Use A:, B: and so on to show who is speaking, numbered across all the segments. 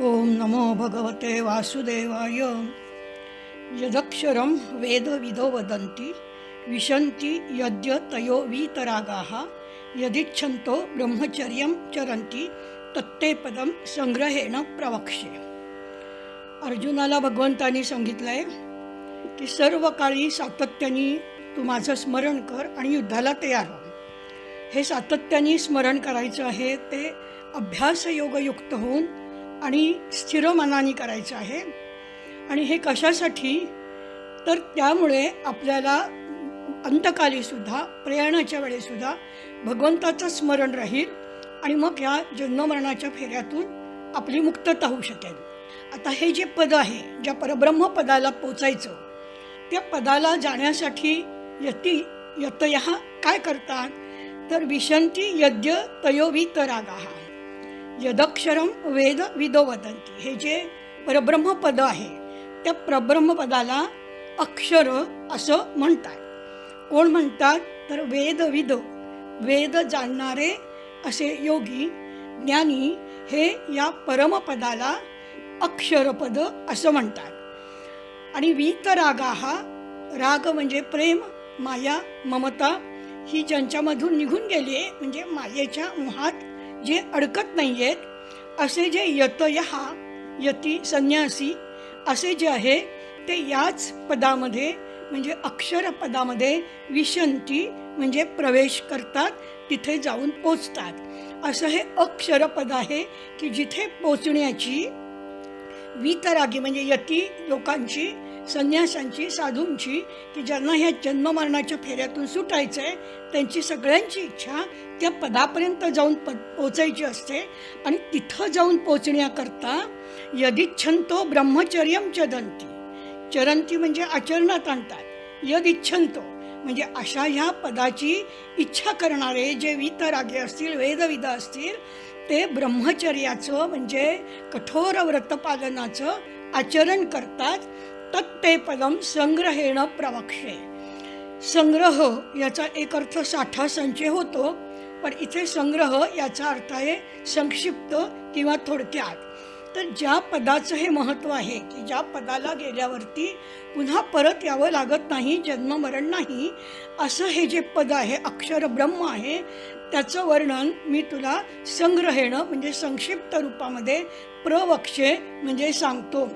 A: ओम नमो भगवते वासुदेवाय. यदक्षरं वेदविदो वदन्ति विशन्ति यद्य तयो वीतरागाः यदिच्छन्तो ब्रह्मचर्यं चरन्ति तत्ते पदं संग्रहेण प्रवक्ष्ये. अर्जुनाला भगवंतांनी सांगितलंय की सर्व काळी सातत्याने तू माझं स्मरण कर आणि युद्धाला तयार हो. हे सातत्याने स्मरण करायचं आहे, ते अभ्यासयोगयुक्त होऊन आणि स्थिर मनाने करायचं आहे. आणि हे कशासाठी, तर त्यामुळे आपल्याला अंतकालीसुद्धा प्रयाणाच्या वेळेसुद्धा भगवंताचं स्मरण राहील आणि मग ह्या जन्ममरणाच्या फेऱ्यातून आपली मुक्तता होऊ शकेल. आता हे जे पद आहे, ज्या परब्रह्म पदाला पोचायचं, त्या पदाला जाण्यासाठी यतयः काय करतात, तर विशन्ति यद्य तयो वीतरागाः यदक्षरं वेद विदो वदन्ति. हे जे परब्रह्म पद आहे, त्या परब्रह्म पदाला अक्षर असं म्हणतात. कोण म्हणतात, तर वेदविद, वेद जाणणारे असे योगी ज्ञानी हे या परमपदाला अक्षरपद असं म्हणतात. आणि वीतरागाः, राग म्हणजे प्रेम, माया, ममता ही ज्यांच्यामधून निघून गेली आहे, म्हणजे मायेच्या मोहात जे अडकत नाही आहेत, असे जे यतयः, यती संन्यासी असे जे आहे, ते याच पदामध्ये म्हणजे अक्षर पदामध्ये विशन्ति म्हणजे प्रवेश करतात, तिथे जाऊन पोचतात. असं हे अक्षरपद आहे की जिथे पोचण्याची वीतरागी म्हणजे यती लोकांची, संन्यासांची, साधूंची, की ज्यांना ह्या जन्ममरणाच्या फेऱ्यातून सुटायचं आहे, त्यांची सगळ्यांची इच्छा त्या पदापर्यंत जाऊन पोचायची असते. आणि तिथं जाऊन पोचण्याकरता यदिच्छन्तो ब्रह्मचर्यं चरन्ति, चरन्ति म्हणजे आचरणात आणतात. यदिच्छन्तो म्हणजे अशा ह्या पदाची इच्छा करणारे जे वीतरागे असतील, वेदविद असतील, ते ब्रह्मचर्याचं म्हणजे कठोर व्रतपालनाचं आचरण करतात. तत्ते पदम संग्रहेण प्रवक्ष्ये. संग्रह याचा एक अर्थ साठा, संचय होतो, पण इथे संग्रह याचा अर्थ आहे संक्षिप्त किंवा थोडक्यात. तर ज्या पदाचं हे महत्त्व आहे की ज्या पदाला गेल्यावरती पुन्हा परत यावं लागत नाही, जन्ममरण नाही, असं हे जे पद आहे, अक्षर ब्रह्म आहे, त्याचं वर्णन मी तुला संग्रहेण म्हणजे संक्षिप्त रूपामध्ये प्रवक्ष्ये म्हणजे सांगतो.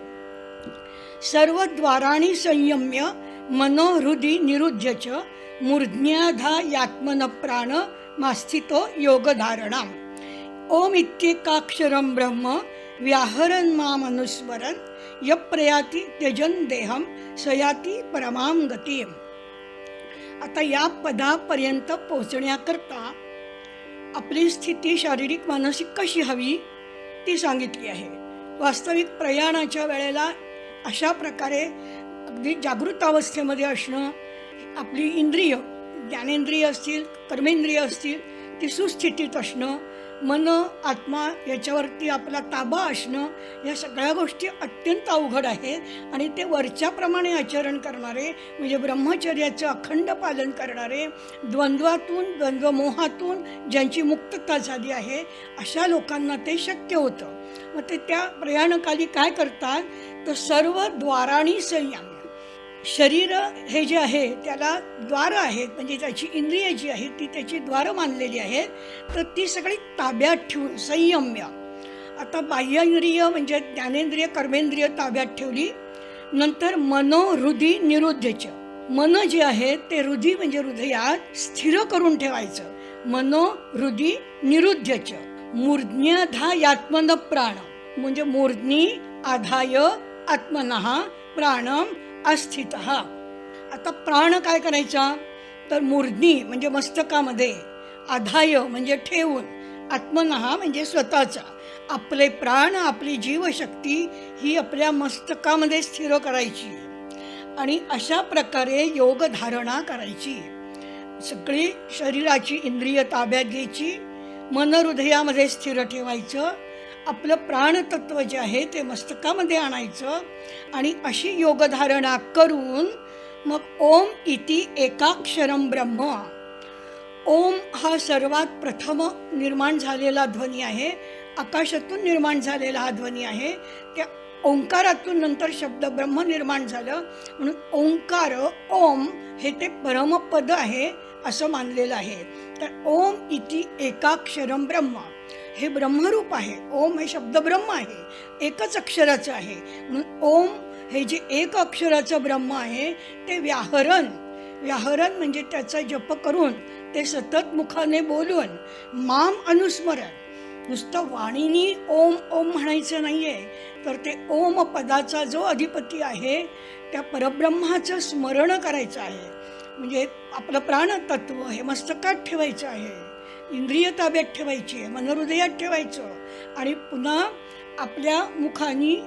A: सर्व द्वाराणि संयम्य मनोहृदि निरुध्य च मूर्ध्न्याधा यात्मन प्राण मास्थितो योगधारणा. ओम इत्येकाक्षरं ब्रह्म व्याहरन् माम अनुस्मरन् यप्रयाति त्यजन् देहं सयाति परमां गतिम्. आता या पदापर्यंत पोहोचण्याकरता आपली स्थिती शारीरिक मानसिक कशी हवी ती सांगितली आहे. वास्तविक प्रयाणाच्या वेळेला अशा प्रकारे अगदी जागृत अवस्थेमध्ये असणं, आपली इंद्रिय, ज्ञानेंद्रिय असतील, कर्मेंद्रिय असतील, ती सुस्थितीत असणं, मन, आत्मा याच्यावरती आपला ताबा असणं, या सगळ्या गोष्टी अत्यंत अवघड आहेत. आणि ते वरच्याप्रमाणे आचरण करणारे म्हणजे ब्रह्मचर्याचं अखंड पालन करणारे, द्वंद्वातून, द्वंद्वमोहातून ज्यांची मुक्तता झाली आहे, अशा लोकांना ते शक्य होतं. मग ते त्या प्रयाणकाली काय करतात, तर सर्व द्वाराणी संयम्य. शरीर हे जे आहे त्याला द्वार आहेत, म्हणजे त्याची इंद्रिय जी आहे ती त्याची द्वारं मानलेली आहेत, तर ती सगळी ताब्यात ठेवून संयम्य. आता बाह्य इंद्रिय म्हणजे ज्ञानेंद्रिय, कर्मेंद्रिय ताब्यात ठेवली. नंतर मनोहृदि निरुध्यच, मन जे आहे ते हृदय म्हणजे हृदयात स्थिर करून ठेवायचं. मनोहृदि निरुध्यच मूर्ध्न्याधा यात्मन प्राण म्हणजे मूर्ध्नी आधाय आत्मनः प्राणम अस्थितः. आता प्राण काय करायचा, तर मूर्ध्नी म्हणजे मस्तकामध्ये, आधाय म्हणजे ठेवून, आत्मनः म्हणजे स्वतःचा, आपले प्राण, आपली जीवशक्ती ही आपल्या मस्तकामध्ये स्थिर करायची आणि अशा प्रकारे योगधारणा करायची. सगळी शरीराची इंद्रिय ताब्यात घ्यायची, मन हृदयामध्ये स्थिर ठेवायचं, आपलं प्राणतत्व जे आहे ते मस्तकामध्ये आणायचं आणि अशी योगधारणा करून मग ओम इति एकाक्षरं ब्रह्म, ओम हा सर्वात प्रथम निर्माण झालेला ध्वनी आहे. आकाशातून निर्माण झालेला हा ध्वनी आहे. त्या ओंकारातून नंतर शब्द ब्रह्म निर्माण झालं, म्हणून ओंकार ओम हे ते परमपद आहे असं मानलेलं आहे. तर ओम इति एकाक्षरम ब्रह्म हे ब्रह्मरूप आहे. ओम हे शब्द ब्रह्म आहे, एकच अक्षराचं आहे. म्हणून ओम हे जे एक अक्षराचं ब्रह्म आहे ते व्याहरण म्हणजे त्याचा जप करून, ते सतत मुखाने बोलून, माम अनुस्मरण, नुसतं वाणीनी ओम ओम म्हणायचं नाही आहे, तर ते ओम पदाचा जो अधिपती आहे त्या परब्रह्माचं स्मरण करायचं आहे. म्हणजे आपलं प्राणतत्व हे मस्तकात ठेवायचं आहे, इंद्रिय ताब्यात ठेवायची आहे, मनोहृदयात ठेवायचं आणि पुन्हा आपल्या मुखानी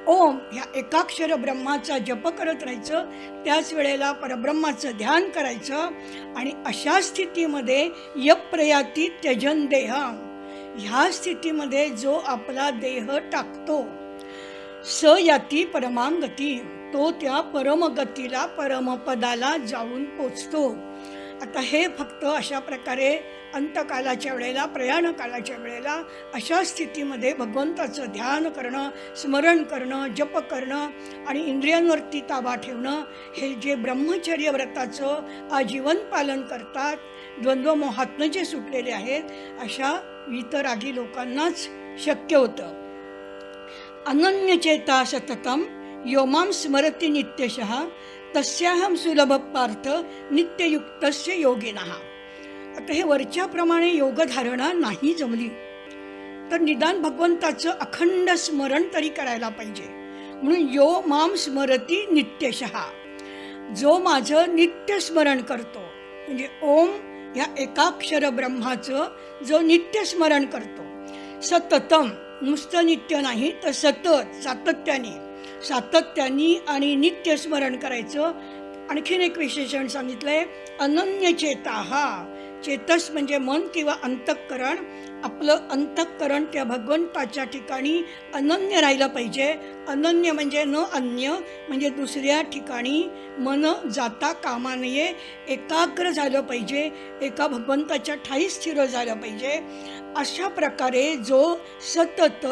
A: ओम ह्या एकाक्षर ब्रह्माचा जप करत राहायचं. त्याच वेळेला परब्रह्माचं ध्यान करायचं. आणि अशा स्थितीमध्ये यप्रयाती त्यजन देह, ह्या स्थितीमध्ये जो आपला देह टाकतो, स याती परमां गती, तो त्या परमगतीला परमपदाला जाऊन पोचतो. आता हे फक्त अशा प्रकारे अंतकालाच्या वेळेला, प्रयाण कालाच्या वेळेला अशा स्थितीमध्ये भगवंताचं ध्यान करणं, स्मरण करणं, जप करणं आणि इंद्रियांवरती ताबा ठेवणं, हे जे ब्रह्मचर्य व्रताचं आजीवन पालन करतात, द्वंद्वमोहातनं जे सुटलेले आहेत, अशा वीतरागी लोकांनाच शक्य होतं. अनन्यचेता सततम योमां स्मरति नित्यशः तस्याहं सुलभ पार्थ नित्ययुक्तस्य योगिनः. आता हे वरच्याप्रमाणे योगधारणा नाही जमली तर निदान भगवंताचं अखंड स्मरण तरी करायला पाहिजे. म्हणून यो माम स्मरती नित्यशः, जो माझं नित्य स्मरण करतो, म्हणजे ओम या एकाक्षर ब्रह्माचं जो नित्य स्मरण करतो, सततम, नुसतं नित्य नाही तर सतत, सातत्याने आणि नित्य स्मरण करायचं. आणखीन एक विशेषण सांगितलंय, अनन्यचेताहा, चेतस म्हणजे मन किंवा अंतःकरण, आपलं अंतःकरण त्या भगवंताच्या ठिकाणी अनन्य राहिलं पाहिजे. अनन्य म्हणजे न अन्य, म्हणजे दुसऱ्या ठिकाणी मन जाता कामा नये, एकाग्र झालं पाहिजे, एका भगवंताच्या ठाई स्थिर झालं पाहिजे. अशा प्रकारे जो सतत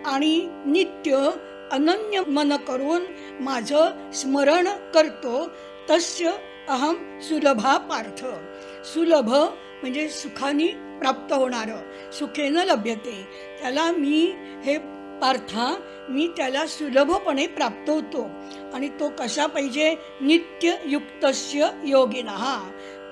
A: आणि नित्य अनन्य मन करून माझं स्मरण करतो, तस्य अहम सुलभा पार्थ. सुलभ म्हणजे सुखाने प्राप्त होणारं, सुखेनं लभ्यते, त्याला मी त्याला सुलभपणे प्राप्त होतो. आणि तो कसा पाहिजे, नित्ययुक्तस्य योगिनः,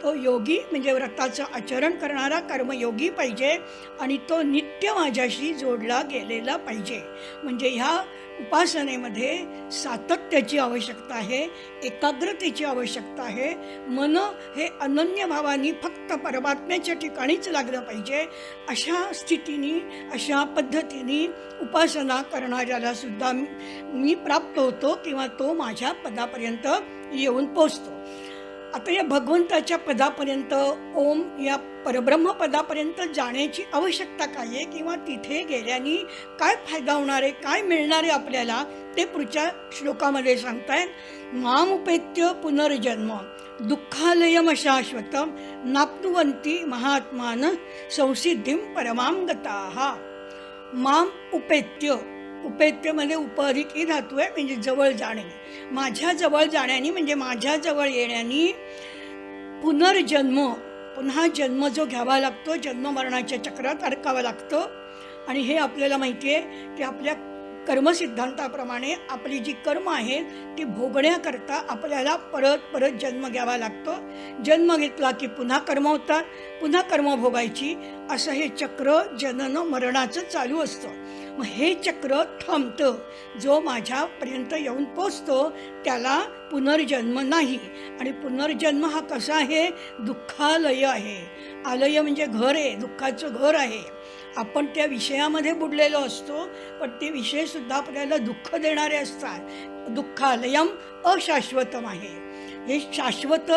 A: तो योगी म्हणजे व्रताचं आचरण करणारा कर्मयोगी पाहिजे आणि तो नित्य माझ्याशी जोडला गेलेला पाहिजे. म्हणजे ह्या उपासनेमध्ये सातत्याची आवश्यकता आहे, एकाग्रतेची आवश्यकता आहे. मन हे अनन्य भावानी फक्त परमात्म्याच्या ठिकाणीच लागलं पाहिजे. अशा स्थितीने, अशा पद्धतीने उपासना करणाऱ्याला सुद्धा मी प्राप्त होतो किंवा तो माझ्या पदापर्यंत येऊन पोचतो. आता या भगवंताच्या पदापर्यंत, ओम या परब्रह्म पदापर्यंत जाण्याची आवश्यकता काय आहे किंवा तिथे गेल्याने काय फायदा होणार आहे, काय मिळणार आहे आपल्याला, ते पुढच्या श्लोकामध्ये सांगतायत. मामुपेत्य पुनर्जन्म दुःखालयम शाश्वतम नाप्नुवन्ति महात्मान संसिद्धिं परमां गताः. माम उपेत्य, उपेत्यमध्ये उपरिकी धातू आहे, म्हणजे जवळ जाणे. माझ्या जवळ जाण्याने म्हणजे माझ्या जवळ येण्याने पुनर्जन्म, पुन्हा जन्म जो घ्यावा लागतो, जन्म मरणाच्या चक्रात अडकावं लागतं. आणि हे आपल्याला माहिती आहे की आपल्या कर्मसिद्धांताप्रमाणे आपली जी कर्म आहेत ती भोगण्याकरता आपल्याला परत परत जन्म घ्यावा लागतो. जन्म घेतला की पुन्हा कर्म होतात, पुन्हा कर्म भोगायची, असं हे चक्र जनन मरणाचं चालू असतं. मग हे चक्र थांबतं. जो माझ्यापर्यंत येऊन पोचतो त्याला पुनर्जन्म नाही. आणि पुनर्जन्म हा कसा आहे, दुःखालय आहे. आलय म्हणजे घर आहे, दुःखाचं घर आहे. आपण त्या विषयामध्ये बुडलेलो असतो, पण ते विषयसुद्धा आपल्याला दुःख देणारे असतात. दुःखालयम अशाश्वतम आहे, हे शाश्वत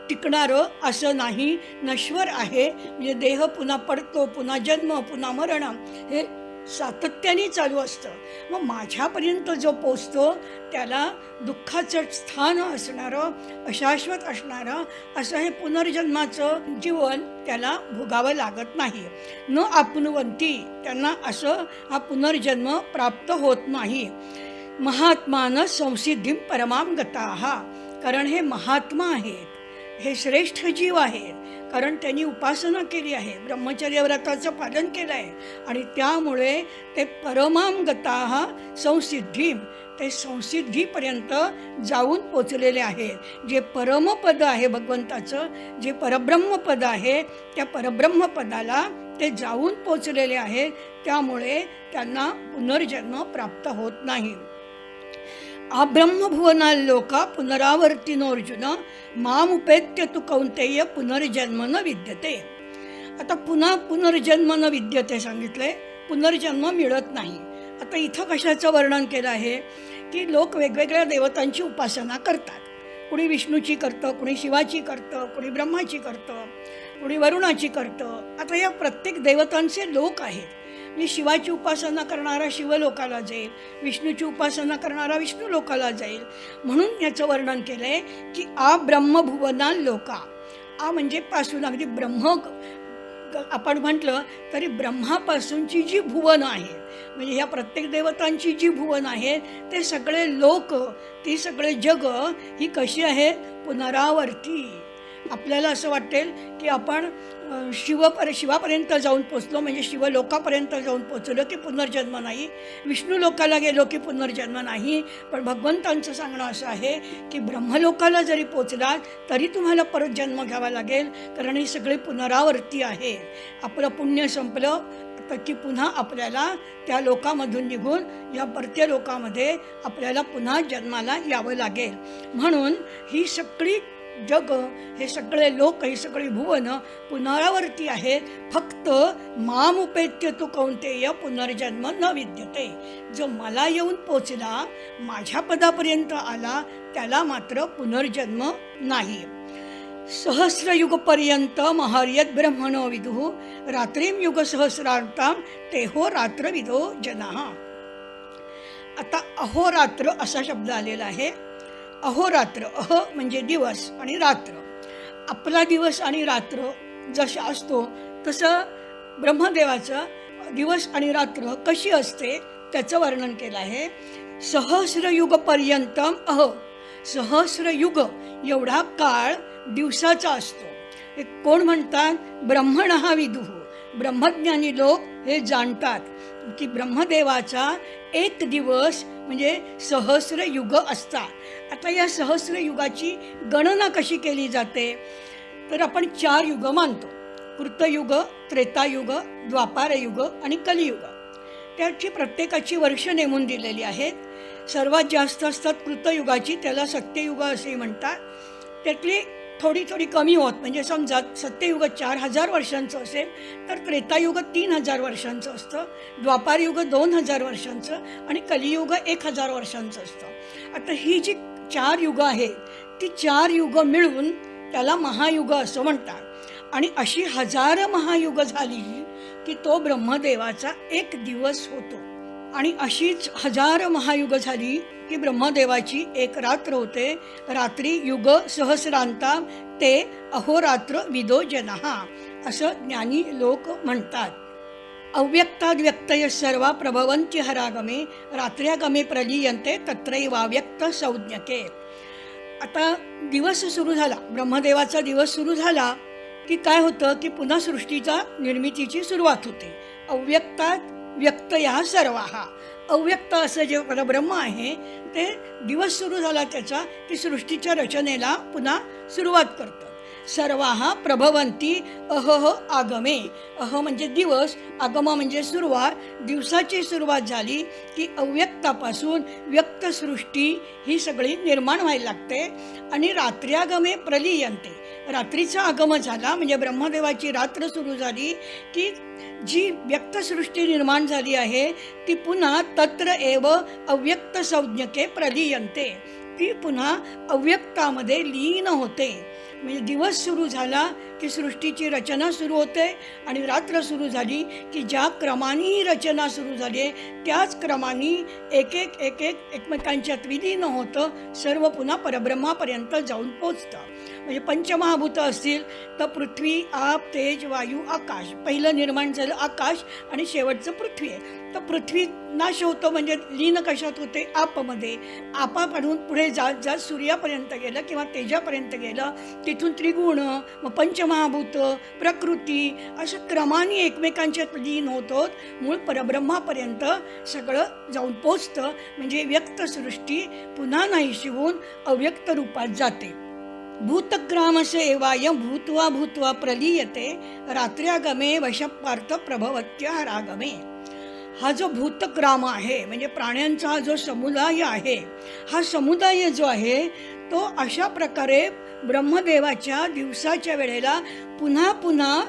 A: टिकणारं असं नाही, नश्वर आहे. म्हणजे देह पुन्हा पडतो, पुन्हा जन्म, पुन्हा मरण, हे सातत्याने चालू असतं. मग माझ्यापर्यंत जो पोचतो त्याला दुःखाचं स्थान असणारं, अशाश्वत असणारं असं हे पुनर्जन्माचं जीवन त्याला भोगावं लागत नाही. न आपनुवंती, त्यांना असं हा पुनर्जन्म प्राप्त होत नाही. महात्मान संसिद्धिं परमां गताः, कारण हे महात्मा आहेत, हे श्रेष्ठ जीव आहेत, कारण त्यांनी उपासना केली आहे, ब्रह्मचर्य व्रताचं पालन केलं आहे आणि त्यामुळे ते परमां गताः संसिद्धिं, ते संसिद्धीपर्यंत जाऊन पोचलेले आहेत. जे परमपद आहे भगवंताचं, जे परब्रह्मपद आहे, त्या परब्रह्मपदाला ते जाऊन पोचलेले आहेत. त्यामुळे त्यांना पुनर्जन्म प्राप्त होत नाही. आब्रह्मभुवनाल्लोका पुनरावर्तिनोऽर्जुन मामुपेत्य तु कौन्तेय पुनर्जन्म न विद्यते. आता पुन्हा पुनर्जन्म न विद्यते सांगितलंय, पुनर्जन्म मिळत नाही. आता इथं कशाचं वर्णन केलं आहे की लोक वेगवेगळ्या देवतांची उपासना करतात. कुणी विष्णूची करतं, कुणी शिवाची करतं, कुणी ब्रह्माची करतं, कुणी वरुणाची करतं. आता या प्रत्येक देवतांचे लोक आहेत. म्हणजे शिवाची उपासना करणारा शिवलोकाला जाईल, विष्णूची उपासना करणारा विष्णू लोकाला जाईल. म्हणून याचं वर्णन केलं आहे की आ ब्रह्मभुवना लोका. आ म्हणजे पासून, अगदी ब्रह्म आपण म्हटलं तरी ब्रह्मापासूनची जी भुवन आहेत, म्हणजे ह्या प्रत्येक देवतांची जी भुवन आहेत, ते सगळे लोक, ती सगळे जग ही कशी आहे, पुनरावर्ती. आपल्याला असं वाटेल की आपण शिवापर्यंत जाऊन पोचलो, म्हणजे शिवलोकापर्यंत जाऊन पोचलो की पुनर्जन्म नाही, विष्णू लोकाला गेलो की पुनर्जन्म नाही. पण भगवंतांचं सांगणं असं आहे की ब्रह्मलोकाला जरी पोचलात तरी तुम्हाला परत जन्म घ्यावा लागेल, कारण ही सगळी पुनरावर्ती आहे. आपलं पुण्य संपलं तर की पुन्हा आपल्याला त्या लोकामधून निघून या परत्य लोकामध्ये आपल्याला पुन्हा जन्माला यावं लागेल. म्हणून ही सगळी जग, हे सगळे लोक, ही सगळी भुवन पुनरावर्ती आहेत. फक्त मामुपेत्य तु कौन्तेय पुनर्जन्म न विद्यते. जो मला येऊन पोचला, माझ्या पदापर्यंत आला, त्याला मात्र पुनर्जन्म नाही. सहस्रयुगपर्यंत महर्यद ब्रह्मणो विदुः रात्रीं युग सहस्रार्तां तेहो रात्रविदो जनाः. आता अहोरात्र असा शब्द आलेला आहे. अहोरात्र, अह म्हणजे दिवस आणि रात्र. आपला दिवस आणि रात्र जसा असतो तसं ब्रह्मदेवाचं दिवस आणि रात्र कशी असते त्याचं वर्णन केलं आहे. सहस्रयुगपर्यंतम अह, सहस्रयुग एवढा काळ दिवसाचा असतो. हे कोण म्हणतात? ब्रह्मणः विदुः, ब्रह्मज्ञानी लोक हे जाणतात की ब्रह्मदेवाचा एक दिवस म्हणजे सहस्र युग असतात. आता या सहस्र युगाची गणना कशी केली जाते तर आपण 4 युग मानतो. कृतयुग, त्रेतायुग, द्वापारयुग आणि कलियुग. त्याची प्रत्येकाची वर्ष नेमून दिलेली आहेत. सर्वात जास्त असतात कृतयुगाची, त्याला सत्ययुग असे म्हणतात. त्यातली थोडी थोडी कमी होत, म्हणजे समजा सत्ययुग 4000 वर्षांचं असेल तर त्रेतायुग 3000 वर्षांचं असतं, द्वापारयुग 2000 वर्षांचं आणि कलियुग 1000 वर्षांचं असतं. आता ही जी 4 युग आहेत ती 4 युग मिळून त्याला महायुग असं म्हणतात. आणि अशी 1000 महायुग झाली की तो ब्रह्मदेवाचा एक दिवस होतो. आणि अशीच 1000 महायुग झाली की ब्रह्मदेवाची एक रात्र होते. रात्री युग सहस्रांता ते अहोरात्र विदो जनः असं ज्ञानी लोक म्हणतात. अव्यक्ताद् व्यक्तय सर्वा प्रभवन्ति हरागमे रात्र्यागमे प्रलीयन्ते तत्रैवाव्यक्त संज्ञके. आता दिवस सुरू झाला, ब्रह्मदेवाचा दिवस सुरू झाला की काय होतं की पुन्हा सृष्टीचा निर्मितीची सुरुवात होते. अव्यक्तात् व्यक्तया सर्वाः, अव्यक्त असं जे परब्रह्म आहे ते दिवस सुरू झाला त्याचा की सृष्टीच्या रचनेला पुन्हा सुरुवात करतं. सर्वाः प्रभवन्ति अहह आगमे. अह म्हणजे दिवस, आगम म्हणजे सुरुवात. दिवसाची सुरुवात झाली की अव्यक्तापासून व्यक्त सृष्टी ही सगळी निर्माण व्हायला लागते. आणि रात्र्यागमे प्रलीयन्ते, रात्रीचा आगम झाला म्हणजे ब्रह्मदेवाची रात्र सुरू झाली की जी व्यक्तसृष्टी निर्माण झाली आहे ती पुन्हा तत्र एव अव्यक्त संज्ञके प्रलीयन्ते, ती पुन्हा अव्यक्तामध्ये लीन होते. म्हणजे दिवस सुरू झाला की सृष्टीची रचना सुरू होते आणि रात्र सुरू झाली की ज्या क्रमाने रचना सुरू झाली त्याच क्रमाने एक एक एक एक एकमेकांच्यात विलीन होतं, सर्व पुन्हा परब्रह्मापर्यंत जाऊन पोचतं. म्हणजे पंचमहाभूत असतील तर पृथ्वी, आप, तेज, वायू, आकाश. पहिलं निर्माण झालं आकाश आणि शेवटचं पृथ्वी आहे. तर पृथ्वी नाश होतं म्हणजे लीन कशात होते? आपमध्ये. आपापासून पुढे जात जात सूर्यापर्यंत गेलं किंवा तेजापर्यंत गेलं, तिथून त्रिगुण, मग पंचमहाभूत, प्रकृती, असं क्रमाने एकमेकांच्यात लीन होत मूळ परब्रह्मापर्यंत सगळं जाऊन पोचतं. म्हणजे व्यक्त सृष्टी पुन्हा नाहीशी होऊन अव्यक्त रूपात जाते. भूतग्रामसे एवायं भूत्वा भूत्वा प्रलीयते रात्र्यागमे वशपार्थ प्रभवत्या रागमे. हा जो भूतग्राम आहे म्हणजे प्राण्यांचा हा जो समुदाय आहे, हा समुदाय जो आहे तो अशा प्रकारे ब्रह्मदेवाच्या दिवसाच्या वेळेला पुन्हा पुन्हा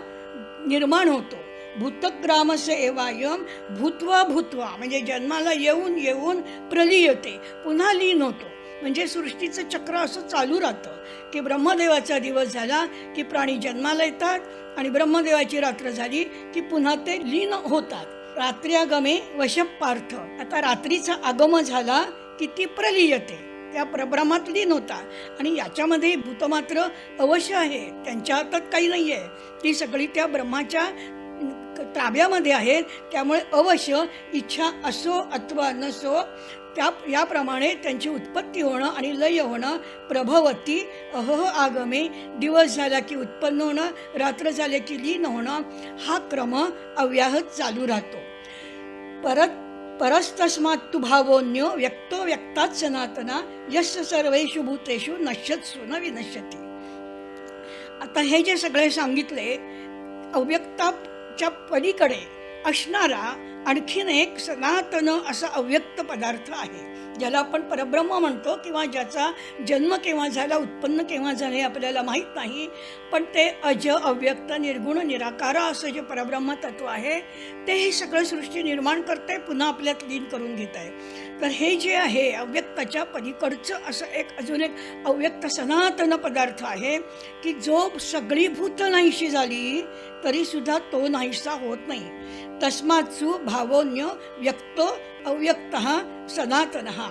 A: निर्माण होतो. भूतग्रामसे एवायं भूत्वा भूत्वा म्हणजे जन्माला येऊन येऊन प्रलीयते, पुन्हा लीन होतो. म्हणजे सृष्टीचं चक्र असं चालू राहतं की ब्रह्मदेवाचा दिवस झाला की प्राणी जन्माला येतात आणि ब्रह्मदेवाची रात्र झाली की पुन्हा ते लीन होतात. रात्र्यागमे वशपार्थ. आता रात्रीचा आगम झाला की ती प्रलीयते, त्या परब्रह्मात लीन होतात. आणि याच्यामध्ये भूत मात्र अवश्य आहे, त्यांच्या हातात काही नाही आहे, ती सगळी त्या ब्रह्माच्या ताब्यामध्ये आहेत. त्यामुळे अवश्य इच्छा असो अथवा नसो याप्रमाणे त्यांची उत्पत्ती होणं आणि लय होणं. प्रभवती अहह आगमे. दिवस झाला की उत्पन्न होणं, रात्र झाले की लीन होणं, हा क्रम अव्याहत चालू राहतो. परस्तस्मात् तु भावोन्यो व्यक्तो व्यक्तात् सनातना यस्य सर्वेषु भूतेषु नश्यत्सु न विनश्यति. आता हे जे सगळे सांगितले अव्यक्ताच्या पलीकडे असणारा आणखीन एक सनातन असा अव्यक्त पदार्थ आहे, ज्याला आपण परब्रह्म म्हणतो किंवा ज्याचा जन्म केव्हा झाला, उत्पन्न केव्हा झाले हे आपल्याला माहीत नाही. पण ते अज, अव्यक्त, निर्गुण, निराकार असं जे परब्रह्म तत्व आहे ते हे सगळं सृष्टी निर्माण करते, पुन्हा आपल्यात लीन करून घेत आहे. तर हे जे आहे अव्यक्ताच्या पलीकडचं असं एक अजून एक अव्यक्त सनातन पदार्थ आहे की जो सगळी भूत नाहीशी झाली तरी सुद्धा तो नाहीसा होत नाही. तस्मात्सु भावोन्य व्यक्तो अव्यक्त सनातन. हा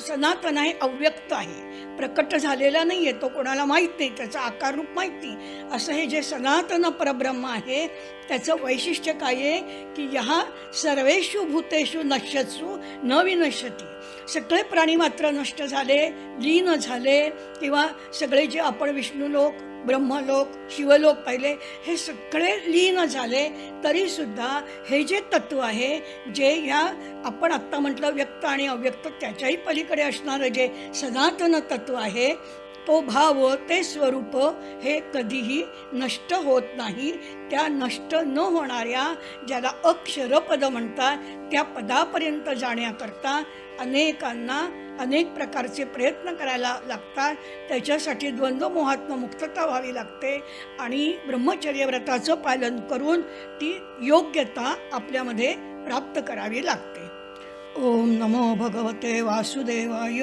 A: सनातन आहे, अव्यक्त आहे, प्रकट झालेला नाही आहे, तो कोणाला माहीत नाही, त्याचा आकार रूप माहीत नाही. असं हे जे सनातन परब्रह्म आहे त्याचं वैशिष्ट्य काय आहे की ह्या सर्वेषु भूतेषु नश्यत्सु न विनश्यति. सगळे प्राणी मात्र नष्ट झाले, लीन झाले किंवा सगळे जे आपण विष्णुलोक, ब्रह्मलोक, शिवलोक पाहिले हे सगळे लीन झाले तरीसुद्धा हे जे तत्व आहे जे ह्या आपण आत्ता म्हटलं व्यक्त आणि अव्यक्त त्याच्याही पलीकडे असणारं जे सनातन तत्व आहे तो भाव, ते स्वरूप हे कधीही नष्ट होत नाही. त्या नष्ट न होणाऱ्या ज्याला अक्षरपद म्हणतात त्या पदापर्यंत जाण्याकरता अनेकांना अनेक प्रकारचे प्रयत्न करायला लागतात. त्याच्यासाठी द्वंद्वमोहात्म मुक्तता व्हावी लागते आणि ब्रह्मचर्य व्रताचं पालन करून ती योग्यता आपल्यामध्ये प्राप्त करावी लागते. ओम नमो भगवते वासुदेवाय.